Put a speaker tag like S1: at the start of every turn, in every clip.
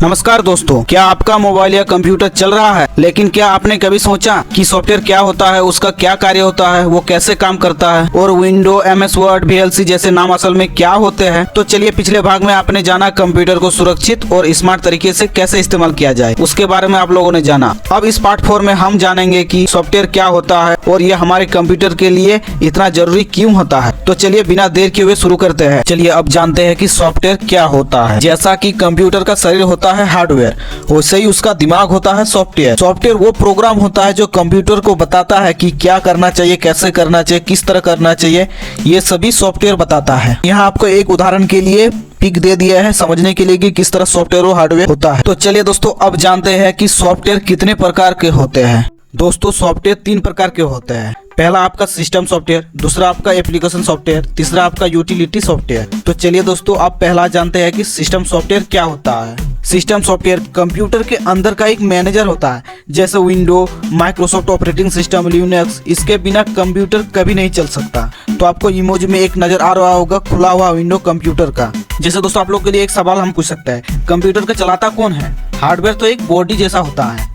S1: नमस्कार दोस्तों, क्या आपका मोबाइल या कंप्यूटर चल रहा है, लेकिन क्या आपने कभी सोचा कि सॉफ्टवेयर क्या होता है, उसका क्या कार्य होता है, वो कैसे काम करता है और विंडो, MS वर्ड, VLC जैसे नाम असल में क्या होते हैं। तो चलिए पिछले भाग में आपने जाना कंप्यूटर को सुरक्षित और स्मार्ट तरीके से कैसे इस्तेमाल किया जाए, उसके बारे में आप लोगों ने जाना। अब इस पार्ट 4 में हम जानेंगे कि सॉफ्टवेयर क्या होता है और यह हमारे कंप्यूटर के लिए इतना जरूरी क्यों होता है। तो चलिए बिना देर किए हुए शुरू करते हैं। चलिए अब जानते हैं कि सॉफ्टवेयर क्या होता है। जैसा कि कंप्यूटर का शरीर होता है हार्डवेयर, वैसे ही उसका दिमाग होता है सॉफ्टवेयर। सॉफ्टवेयर वो प्रोग्राम होता है जो कंप्यूटर को बताता है कि क्या करना चाहिए, कैसे करना चाहिए, किस तरह करना चाहिए, ये सभी सॉफ्टवेयर बताता है। यहाँ आपको एक उदाहरण के लिए पिक दे दिया है समझने के लिए कि किस तरह सॉफ्टवेयर और हार्डवेयर होता है। तो चलिए दोस्तों अब जानते हैं कि सॉफ्टवेयर कितने प्रकार के होते हैं। दोस्तों सॉफ्टवेयर 3 प्रकार के होते हैं। पहला आपका सिस्टम सॉफ्टवेयर, दूसरा आपका एप्लीकेशन सॉफ्टवेयर, तीसरा आपका यूटिलिटी सॉफ्टवेयर। तो चलिए दोस्तों आप पहला जानते हैं कि सिस्टम सॉफ्टवेयर क्या होता है। सिस्टम सॉफ्टवेयर कंप्यूटर के अंदर का एक मैनेजर होता है, जैसे window, Microsoft operating system, Linux. इसके बिना कंप्यूटर कभी नहीं चल सकता। तो आपको इमोजी में एक नजर आ रहा होगा खुला हुआ विंडो कंप्यूटर का। जैसे दोस्तों आप लोग के लिए एक सवाल हम पूछ सकते हैं, कंप्यूटर का चलाता कौन है? हार्डवेयर तो एक बॉडी जैसा होता है।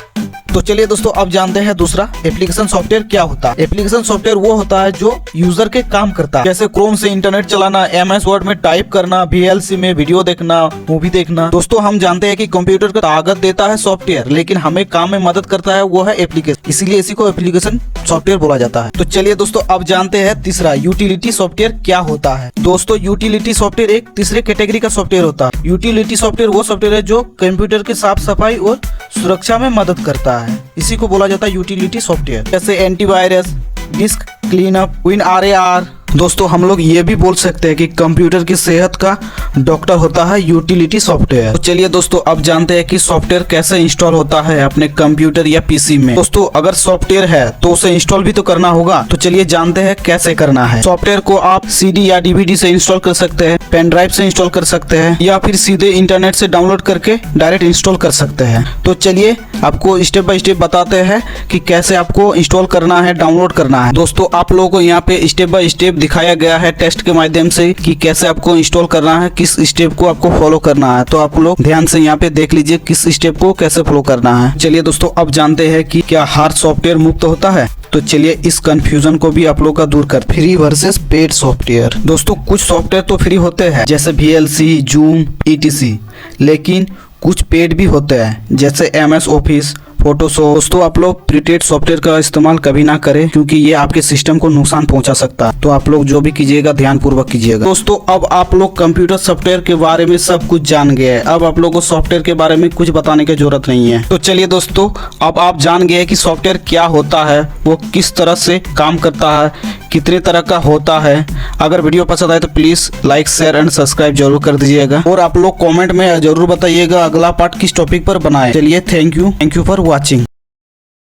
S1: तो चलिए दोस्तों अब जानते हैं दूसरा एप्लीकेशन सॉफ्टवेयर क्या होता है। एप्लीकेशन सॉफ्टवेयर वो होता है जो यूजर के काम करता है, जैसे क्रोम से इंटरनेट चलाना, MS वर्ड में टाइप करना, VLC में वीडियो देखना, मूवी देखना। दोस्तों हम जानते हैं कि कंप्यूटर को ताकत देता है सॉफ्टवेयर, लेकिन हमें काम में मदद करता है वो है एप्लीकेशन, इसीलिए इसी को एप्लीकेशन सॉफ्टवेयर बोला जाता है। तो चलिए दोस्तों अब जानते हैं तीसरा यूटिलिटी सॉफ्टवेयर क्या होता है। दोस्तों यूटिलिटी सॉफ्टवेयर एक तीसरे कैटेगरी का सॉफ्टवेयर होता है। यूटिलिटी सॉफ्टवेयर वो सॉफ्टवेयर है जो कंप्यूटर की साफ सफाई और सुरक्षा में मदद करता है, इसी को बोला जाता है यूटिलिटी सॉफ्टवेयर। जैसे एंटीवायरस, डिस्क क्लीनअप, WinRAR। दोस्तों हम लोग ये भी बोल सकते हैं कि कंप्यूटर की सेहत का डॉक्टर होता है यूटिलिटी सॉफ्टवेयर। तो चलिए दोस्तों अब जानते हैं कि सॉफ्टवेयर कैसे इंस्टॉल होता है अपने कंप्यूटर या PC में। दोस्तों अगर सॉफ्टवेयर है तो उसे इंस्टॉल भी तो करना होगा। तो चलिए जानते हैं कैसे करना है। सॉफ्टवेयर को आप CD या DVD से इंस्टॉल कर सकते हैं, पेन ड्राइव से इंस्टॉल कर सकते हैं, या फिर सीधे इंटरनेट से डाउनलोड करके डायरेक्ट इंस्टॉल कर सकते हैं। तो चलिए आपको स्टेप बाय स्टेप बताते हैं कि कैसे आपको इंस्टॉल करना है, डाउनलोड करना है। दोस्तों आप लोगों को यहाँ पे स्टेप बाय स्टेप दिखाया गया है टेस्ट के माध्यम से कि कैसे आपको इंस्टॉल करना है, किस स्टेप को आपको फॉलो करना है। तो आप लोग ध्यान से यहाँ पे देख लीजिए किस स्टेप को कैसे फॉलो करना है। चलिए दोस्तों अब जानते हैं कि क्या हर सॉफ्टवेयर मुफ्त होता है। तो चलिए इस कंफ्यूजन को भी आप लोग का दूर कर, फ्री वर्सेस पेड सॉफ्टवेयर। दोस्तों कुछ सॉफ्टवेयर तो फ्री होते हैं जैसे VLC, जूम, ETC, लेकिन कुछ पेड भी होते हैं जैसे MS ऑफिस, फोटोशॉप। दोस्तों आप लोग प्रीपेड सॉफ्टवेयर का इस्तेमाल कभी ना करें क्योंकि ये आपके सिस्टम को नुकसान पहुंचा सकता है। तो आप लोग जो भी कीजिएगा ध्यान पूर्वक कीजिएगा। दोस्तों अब आप लोग कंप्यूटर सॉफ्टवेयर के बारे में सब कुछ जान गए हैं। अब आप लोग को सॉफ्टवेयर के बारे में कुछ बताने की जरूरत नहीं है। तो चलिए दोस्तों अब आप जान गए कि सॉफ्टवेयर क्या होता है, वो किस तरह से काम करता है, कितने तरह का होता है। अगर वीडियो पसंद आए तो please like, share and subscribe जरूर कर दीजिएगा और आप लोग कमेंट में जरूर बताइएगा अगला पार्ट किस टॉपिक पर बनाए। चलिए थैंक यू फॉर वॉचिंग।